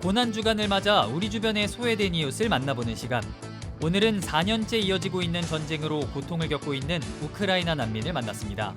고난주간을 맞아 우리 주변의 소외된 이웃을 만나보는 시간. 오늘은 4년째 이어지고 있는 전쟁으로 고통을 겪고 있는 우크라이나 난민을 만났습니다.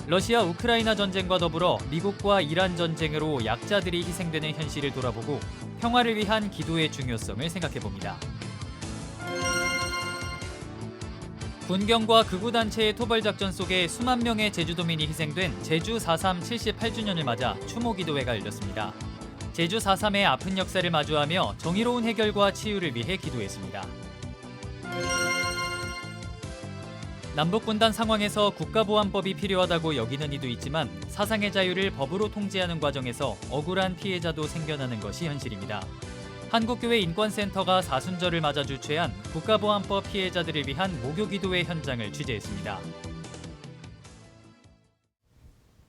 러시아 우크라이나 전쟁과 더불어 미국과 이란 전쟁으로 약자들이 희생되는 현실을 돌아보고 평화를 위한 기도의 중요성을 생각해봅니다. 군경과 극우단체의 토벌작전 속에 수만 명의 제주도민이 희생된 제주 4.3 78주년을 맞아 추모기도회가 열렸습니다. 제주 4.3의 아픈 역사를 마주하며 정의로운 해결과 치유를 위해 기도했습니다. 남북분단 상황에서 국가보안법이 필요하다고 여기는 이도 있지만 사상의 자유를 법으로 통제하는 과정에서 억울한 피해자도 생겨나는 것이 현실입니다. 한국교회 인권센터가 사순절을 맞아 주최한 국가보안법 피해자들을 위한 목요기도회 현장을 취재했습니다.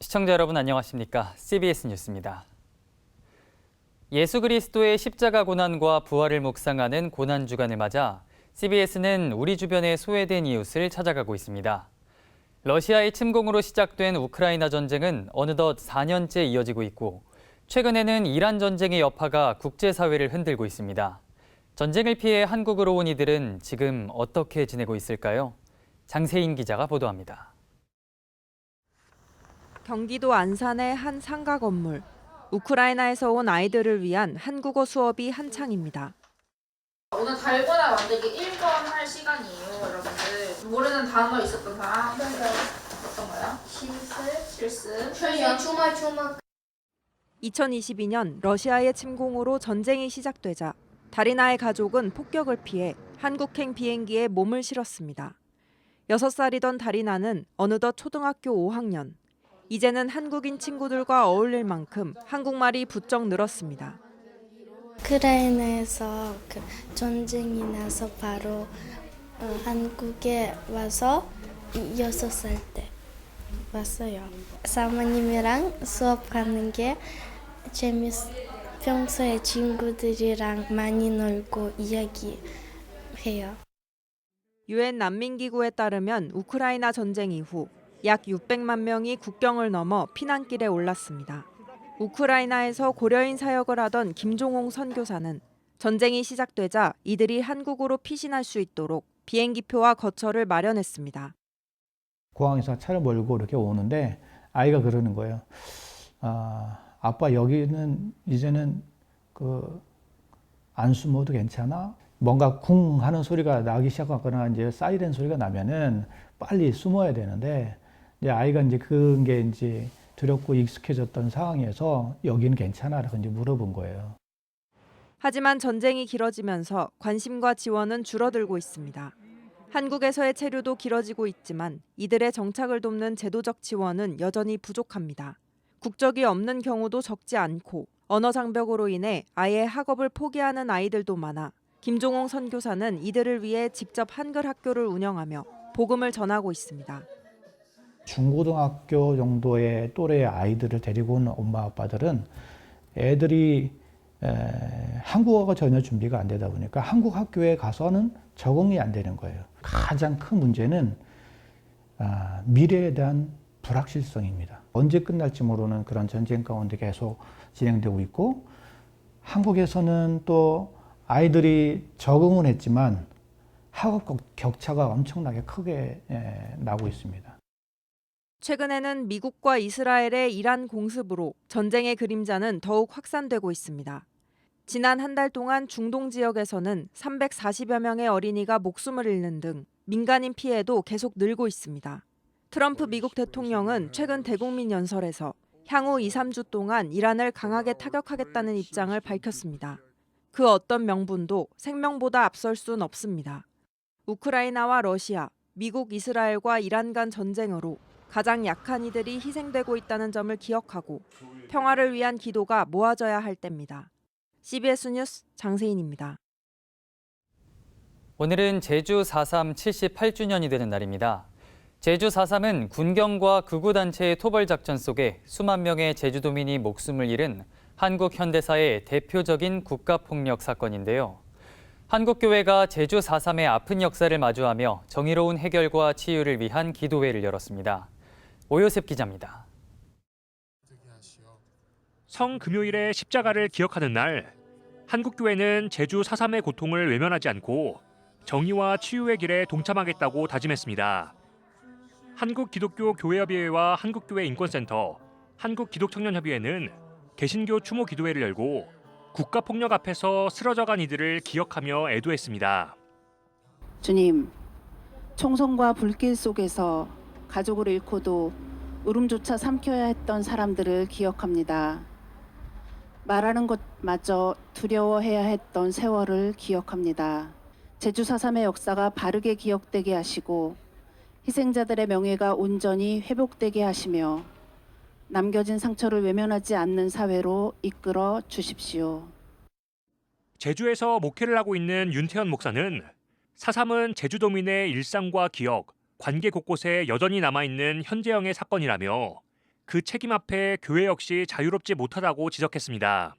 시청자 여러분 안녕하십니까? CBS 뉴스입니다. 예수 그리스도의 십자가 고난과 부활을 묵상하는 고난주간을 맞아 CBS는 우리 주변의 소외된 이웃을 찾아가고 있습니다. 러시아의 침공으로 시작된 우크라이나 전쟁은 어느덧 4년째 이어지고 있고 최근에는 이란 전쟁의 여파가 국제사회를 흔들고 있습니다. 전쟁을 피해 한국으로 온 이들은 지금 어떻게 지내고 있을까요? 장세인 기자가 보도합니다. 경기도 안산의 한 상가 건물. 우크라이나에서 온 아이들을 위한 한국어 수업이 한창입니다. 오늘 달고나 만들기 1번 할 시간이에요, 여러분들. 모르는 단어 있었던 사람? 어떤 거요? 실습. 2022년 러시아의 침공으로 전쟁이 시작되자 다리나의 가족은 폭격을 피해 한국행 비행기에 몸을 실었습니다. 6살이던 다리나는 어느덧 초등학교 5학년. 이제는 한국인 친구들과 어울릴 만큼 한국말이 부쩍 늘었습니다. 우크라이나에서 전쟁이 나서 바로 한국에 와서 6살 때 왔어요. 사모님이랑 수업하는 게 평소에 친구들이랑 많이 놀고 이야기해요. 유엔 난민기구에 따르면 우크라이나 전쟁 이후 약 600만 명이 국경을 넘어 피난길에 올랐습니다. 우크라이나에서 고려인 사역을 하던 김종홍 선교사는 전쟁이 시작되자 이들이 한국으로 피신할 수 있도록 비행기표와 거처를 마련했습니다. 공항에서 차를 몰고 이렇게 오는데 아이가 그러는 거예요. 아빠 여기는 이제는 안 숨어도 괜찮아? 뭔가 쿵 하는 소리가 나기 시작하거나 이제 사이렌 소리가 나면은 빨리 숨어야 되는데 이제 아이가 이제 그게 이제 두렵고 익숙해졌던 상황에서 여기는 괜찮아라고 이제 물어본 거예요. 하지만 전쟁이 길어지면서 관심과 지원은 줄어들고 있습니다. 한국에서의 체류도 길어지고 있지만 이들의 정착을 돕는 제도적 지원은 여전히 부족합니다. 국적이 없는 경우도 적지 않고 언어 장벽으로 인해 아예 학업을 포기하는 아이들도 많아 김종홍 선교사는 이들을 위해 직접 한글 학교를 운영하며 복음을 전하고 있습니다. 중고등학교 정도의 또래의 아이들을 데리고 온 엄마 아빠들은 애들이 한국어가 전혀 준비가 안 되다 보니까 한국 학교에 가서는 적응이 안 되는 거예요. 가장 큰 문제는 미래에 대한 불확실성입니다. 언제 끝날지 모르는 그런 전쟁 가운데 계속 진행되고 있고 한국에서는 또 아이들이 적응은 했지만 학업 격차가 엄청나게 크게 나고 있습니다. 최근에는 미국과 이스라엘의 이란 공습으로 전쟁의 그림자는 더욱 확산되고 있습니다. 지난 한 달 동안 중동 지역에서는 340여 명의 어린이가 목숨을 잃는 등 민간인 피해도 계속 늘고 있습니다. 트럼프 미국 대통령은 최근 대국민 연설에서 향후 2, 3주 동안 이란을 강하게 타격하겠다는 입장을 밝혔습니다. 그 어떤 명분도 생명보다 앞설 순 없습니다. 우크라이나와 러시아, 미국, 이스라엘과 이란 간 전쟁으로 가장 약한 이들이 희생되고 있다는 점을 기억하고 평화를 위한 기도가 모아져야 할 때입니다. CBS 뉴스 장세인입니다. 오늘은 제주 4.3 78주년이 되는 날입니다. 제주 4.3은 군경과 극우단체의 토벌작전 속에 수만 명의 제주도민이 목숨을 잃은 한국 현대사의 대표적인 국가폭력 사건인데요. 한국교회가 제주 4.3의 아픈 역사를 마주하며 정의로운 해결과 치유를 위한 기도회를 열었습니다. 오요셉 기자입니다. 성금요일의 십자가를 기억하는 날, 한국교회는 제주 4.3의 고통을 외면하지 않고 정의와 치유의 길에 동참하겠다고 다짐했습니다. 한국기독교교회협의회와 한국교회 인권센터, 한국기독청년협의회는 개신교 추모 기도회를 열고 국가폭력 앞에서 쓰러져간 이들을 기억하며 애도했습니다. 주님, 총성과 불길 속에서 가족을 잃고도 울음조차 삼켜야 했던 사람들을 기억합니다. 말하는 것마저 두려워해야 했던 세월을 기억합니다. 제주 4.3의 역사가 바르게 기억되게 하시고 희생자들의 명예가 온전히 회복되게 하시며 남겨진 상처를 외면하지 않는 사회로 이끌어 주십시오. 제주에서 목회를 하고 있는 윤태현 목사는 4.3은 제주도민의 일상과 기억, 관계 곳곳에 여전히 남아있는 현재형의 사건이라며 그 책임 앞에 교회 역시 자유롭지 못하다고 지적했습니다.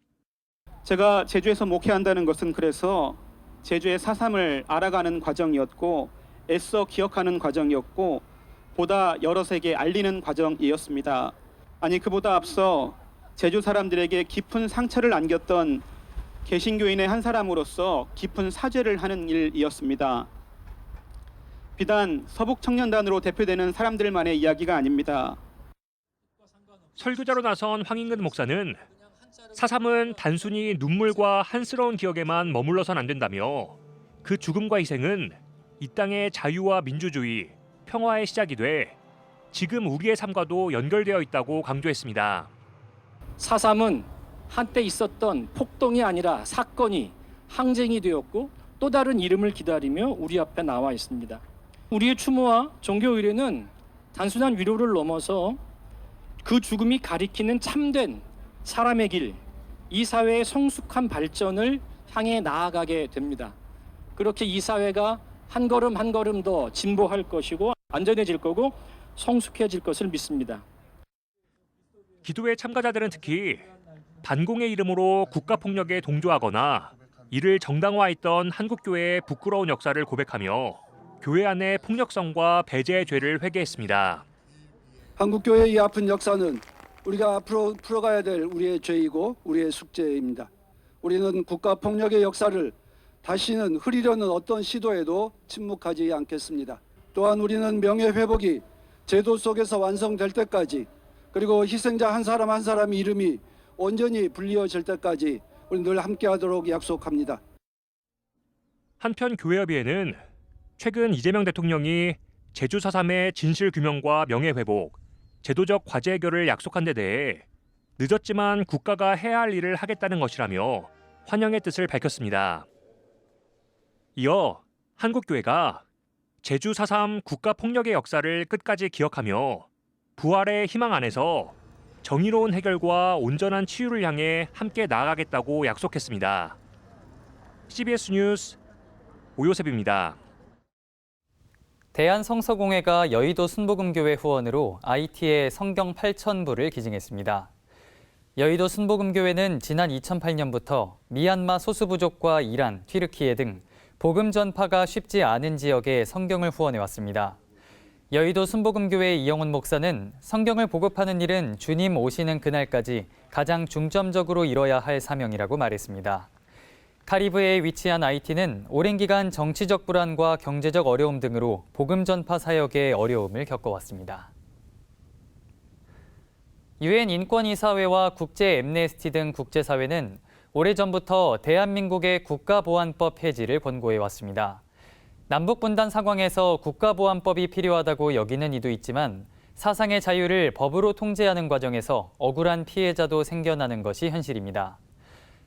제가 제주에서 목회한다는 것은 그래서 제주의 4.3을 알아가는 과정이었고 애써 기억하는 과정이었고 보다 여럿에게 알리는 과정이었습니다. 아니 그보다 앞서 제주 사람들에게 깊은 상처를 안겼던 개신교인의 한 사람으로서 깊은 사죄를 하는 일이었습니다. 비단 서북청년단으로 대표되는 사람들만의 이야기가 아닙니다. 설교자로 나선 황인근 목사는 4.3은 단순히 눈물과 한스러운 기억에만 머물러선 안 된다며 그 죽음과 희생은 이 땅의 자유와 민주주의, 평화의 시작이 돼 지금 우리의 삶과도 연결되어 있다고 강조했습니다. 4.3은 한때 있었던 폭동이 아니라 사건이 항쟁이 되었고 또 다른 이름을 기다리며 우리 앞에 나와 있습니다. 우리의 추모와 종교의례는 단순한 위로를 넘어서 그 죽음이 가리키는 참된 사람의 길, 이 사회의 성숙한 발전을 향해 나아가게 됩니다. 그렇게 이 사회가 한 걸음 한 걸음 더 진보할 것이고 안전해질 거고 성숙해질 것을 믿습니다. 기도회 참가자들은 특히 반공의 이름으로 국가폭력에 동조하거나 이를 정당화했던 한국교회의 부끄러운 역사를 고백하며 교회 안의 폭력성과 배제의 죄를 회개했습니다. 한국교회의 이 아픈 역사는 우리가 앞으로 풀어가야 될 우리의 죄이고 우리의 숙제입니다. 우리는 국가폭력의 역사를 다시는 흐리려는 어떤 시도에도 침묵하지 않겠습니다. 또한 우리는 명예회복이 제도 속에서 완성될 때까지 그리고 희생자 한 사람 한 사람의 이름이 온전히 불리어질 때까지 우리 늘 함께하도록 약속합니다. 한편 교회협의회는 최근 이재명 대통령이 제주 4.3의 진실규명과 명예회복, 제도적 과제 해결을 약속한 데 대해 늦었지만 국가가 해야 할 일을 하겠다는 것이라며 환영의 뜻을 밝혔습니다. 이어 한국교회가 제주 4.3 국가폭력의 역사를 끝까지 기억하며 부활의 희망 안에서 정의로운 해결과 온전한 치유를 향해 함께 나아가겠다고 약속했습니다. CBS 뉴스 오요셉입니다. 대한성서공회가 여의도 순복음교회 후원으로 IT의 성경 8,000부를 기증했습니다. 여의도 순복음교회는 지난 2008년부터 미얀마 소수부족과 이란, 튀르키예 등 복음 전파가 쉽지 않은 지역에 성경을 후원해왔습니다. 여의도 순복음교회 이영훈 목사는 성경을 보급하는 일은 주님 오시는 그날까지 가장 중점적으로 이뤄야 할 사명이라고 말했습니다. 카리브해에 위치한 IT는 오랜 기간 정치적 불안과 경제적 어려움 등으로 복음 전파 사역에 어려움을 겪어왔습니다. 유엔 인권이사회와 국제 엠네스티 등 국제사회는 오래전부터 대한민국의 국가보안법 해지를 권고해왔습니다. 남북분단 상황에서 국가보안법이 필요하다고 여기는 이도 있지만 사상의 자유를 법으로 통제하는 과정에서 억울한 피해자도 생겨나는 것이 현실입니다.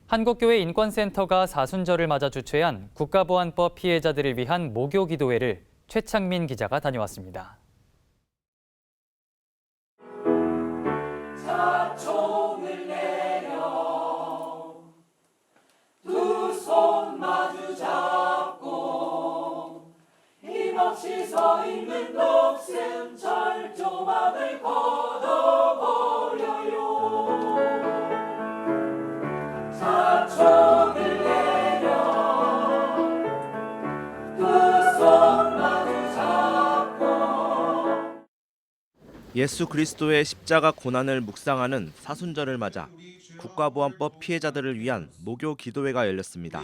한국교회 인권센터가 사순절을 맞아 주최한 국가보안법 피해자들을 위한 모교 기도회를 최창민 기자가 다녀왔습니다. 자총을 내려 두 손 마주 잡고 힘없이 서 있는 녹슨 철조망을 걷어버려요. 자총을 내려 두 손 마주 잡고 예수 그리스도의 십자가 고난을 묵상하는 사순절을 맞아 국가보안법 피해자들을 위한 모교 기도회가 열렸습니다.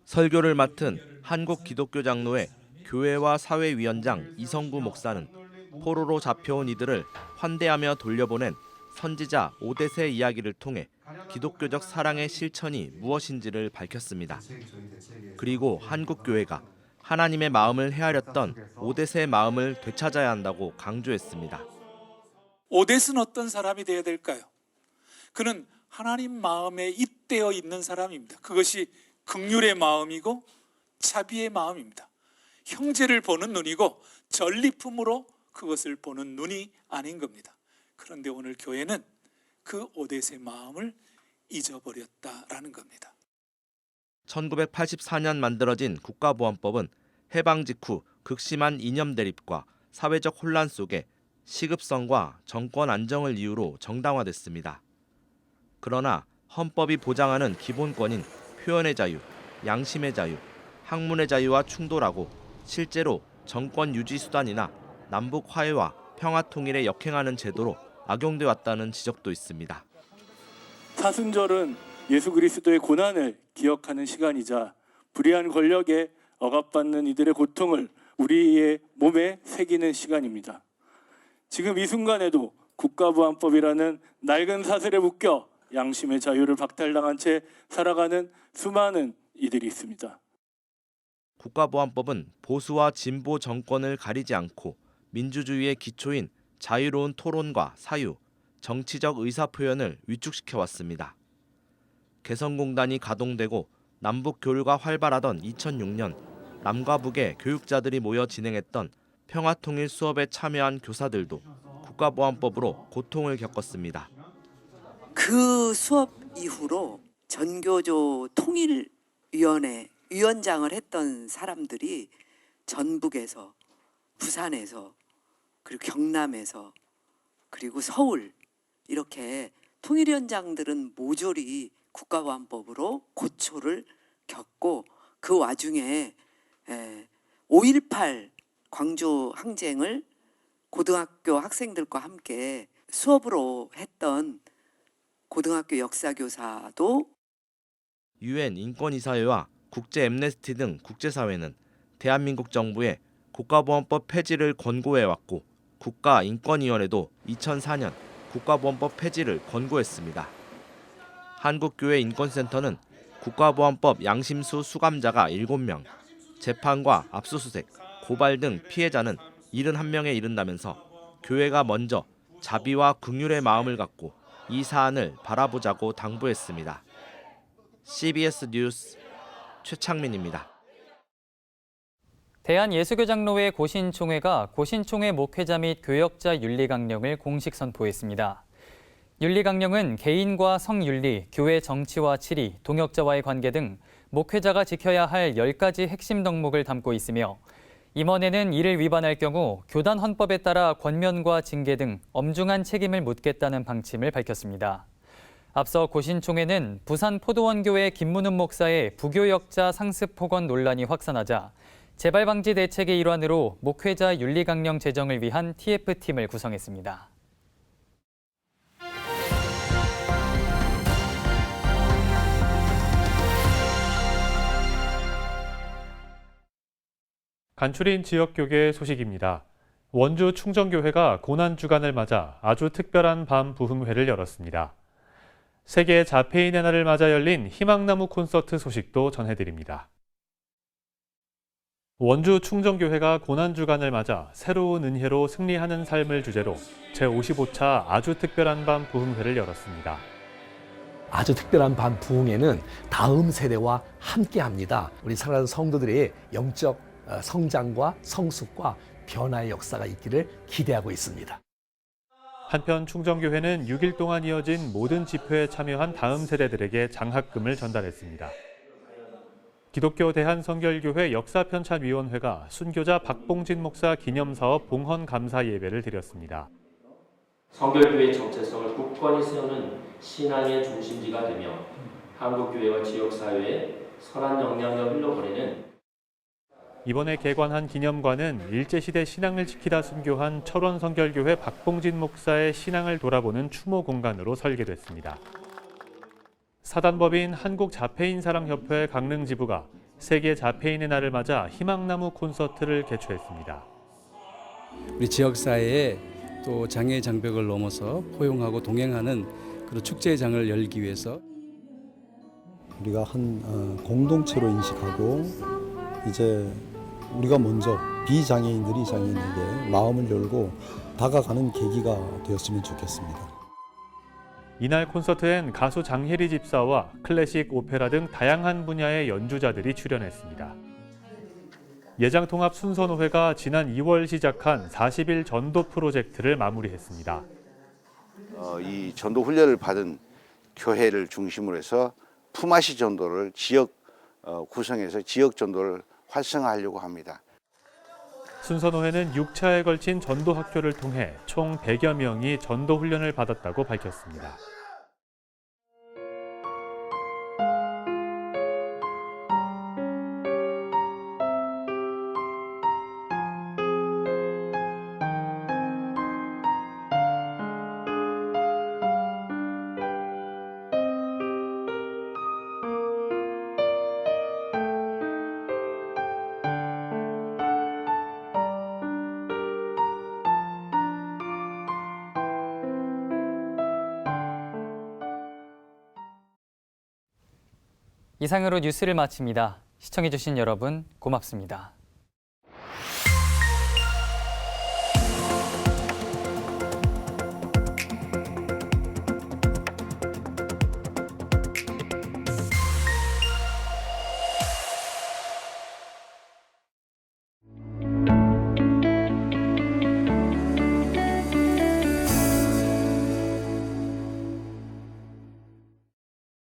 설교를 맡은 한국기독교장로회 교회와 사회위원장 이성구 목사는 포로로 잡혀온 이들을 환대하며 돌려보낸 선지자 오데세 이야기를 통해 기독교적 사랑의 실천이 무엇인지를 밝혔습니다. 그리고 한국교회가 하나님의 마음을 헤아렸던 오데세의 마음을 되찾아야 한다고 강조했습니다. 오데스는 어떤 사람이 되어야 될까요? 그는 하나님 마음에 입되어 있는 사람입니다. 그것이 긍휼의 마음이고 자비의 마음입니다. 형제를 보는 눈이고 전리품으로 그것을 보는 눈이 아닌 겁니다. 그런데 오늘 교회는 그 오데스의 마음을 잊어버렸다라는 겁니다. 1984년 만들어진 국가보안법은 해방 직후 극심한 이념 대립과 사회적 혼란 속에 시급성과 정권 안정을 이유로 정당화됐습니다. 그러나 헌법이 보장하는 기본권인 표현의 자유, 양심의 자유, 학문의 자유와 충돌하고 실제로 정권 유지 수단이나 남북 화해와 평화 통일에 역행하는 제도로 악용돼 왔다는 지적도 있습니다. 사순절은 예수 그리스도의 고난을 기억하는 시간이자 불의한 권력에 억압받는 이들의 고통을 우리의 몸에 새기는 시간입니다. 지금 이 순간에도 국가보안법이라는 낡은 사슬에 묶여 양심의 자유를 박탈당한 채 살아가는 수많은 이들이 있습니다. 국가보안법은 보수와 진보 정권을 가리지 않고 민주주의의 기초인 자유로운 토론과 사유, 정치적 의사표현을 위축시켜 왔습니다. 개성공단이 가동되고 남북 교류가 활발하던 2006년 남과 북의 교육자들이 모여 진행했던 평화통일 수업에 참여한 교사들도 국가보안법으로 고통을 겪었습니다. 그 수업 이후로 전교조 통일위원회 위원장을 했던 사람들이 전북에서, 부산에서, 그리고 경남에서, 그리고 서울 이렇게 통일위원장들은 모조리 국가보안법으로 고초를 겪고 그 와중에 5.18 광주 항쟁을 고등학교 학생들과 함께 수업으로 했던 고등학교 역사교사도 유엔 인권이사회와 국제 엠네스티 등 국제사회는 대한민국 정부에 국가보안법 폐지를 권고해왔고 국가인권위원회도 2004년 국가보안법 폐지를 권고했습니다. 한국교회 인권센터는 국가보안법 양심수 수감자가 7명, 재판과 압수수색, 고발 등 피해자는 71명에 이른다면서 교회가 먼저 자비와 긍휼의 마음을 갖고 이 사안을 바라보자고 당부했습니다. CBS 뉴스 최창민입니다. 대한예수교장로회 고신총회가 고신총회 목회자 및 교역자 윤리강령을 공식 선포했습니다. 윤리강령은 개인과 성윤리, 교회 정치와 치리, 동역자와의 관계 등 목회자가 지켜야 할 10가지 핵심 덕목을 담고 있으며 임원에는 이를 위반할 경우 교단 헌법에 따라 권면과 징계 등 엄중한 책임을 묻겠다는 방침을 밝혔습니다. 앞서 고신총회는 부산 포도원교회 김문훈 목사의 부교역자 상습 폭언 논란이 확산하자 재발 방지 대책의 일환으로 목회자 윤리강령 제정을 위한 TF팀을 구성했습니다. 간추린 지역교계 소식입니다. 원주 충정교회가 고난주간을 맞아 아주 특별한 밤 부흥회를 열었습니다. 세계 자폐인의 날을 맞아 열린 희망나무 콘서트 소식도 전해드립니다. 원주 충정교회가 고난주간을 맞아 새로운 은혜로 승리하는 삶을 주제로 제55차 아주 특별한 밤 부흥회를 열었습니다. 아주 특별한 밤 부흥회는 다음 세대와 함께합니다. 우리 사랑하는 성도들의 영적 성장과 성숙과 변화의 역사가 있기를 기대하고 있습니다. 한편 충정교회는 6일 동안 이어진 모든 집회에 참여한 다음 세대들에게 장학금을 전달했습니다. 기독교 대한성결교회 역사편찬위원회가 순교자 박봉진 목사 기념사업 봉헌 감사 예배를 드렸습니다. 성결교회의 정체성을 굳건히 세우는 신앙의 중심지가 되며 한국교회와 지역사회에 선한 영향력을 흘려보내는 이번에 개관한 기념관은 일제시대 신앙을 지키다 순교한 철원성결교회 박봉진 목사의 신앙을 돌아보는 추모 공간으로 설계됐습니다. 사단법인 한국자폐인사랑협회 강릉지부가 세계 자폐인의 날을 맞아 희망나무 콘서트를 개최했습니다. 우리 지역사회에 또 장애 장벽을 넘어서 포용하고 동행하는 그런 축제장을 열기 위해서 우리가 한 공동체로 인식하고 이제 우리가 먼저 비장애인들이 장애인에게 마음을 열고 다가가는 계기가 되었으면 좋겠습니다. 이날 콘서트엔 가수 장혜리 집사와 클래식, 오페라 등 다양한 분야의 연주자들이 출연했습니다. 예장통합 순서노회가 지난 2월 시작한 40일 전도 프로젝트를 마무리했습니다. 이 전도 훈련을 받은 교회를 중심으로 해서 품앗이 전도를 지역 구성해서 지역 전도를 활성화하려고 합니다. 순서노회는 6차에 걸친 전도 학교를 통해 총 100여 명이 전도 훈련을 받았다고 밝혔습니다. 이상으로 뉴스를 마칩니다. 시청해주신 여러분 고맙습니다.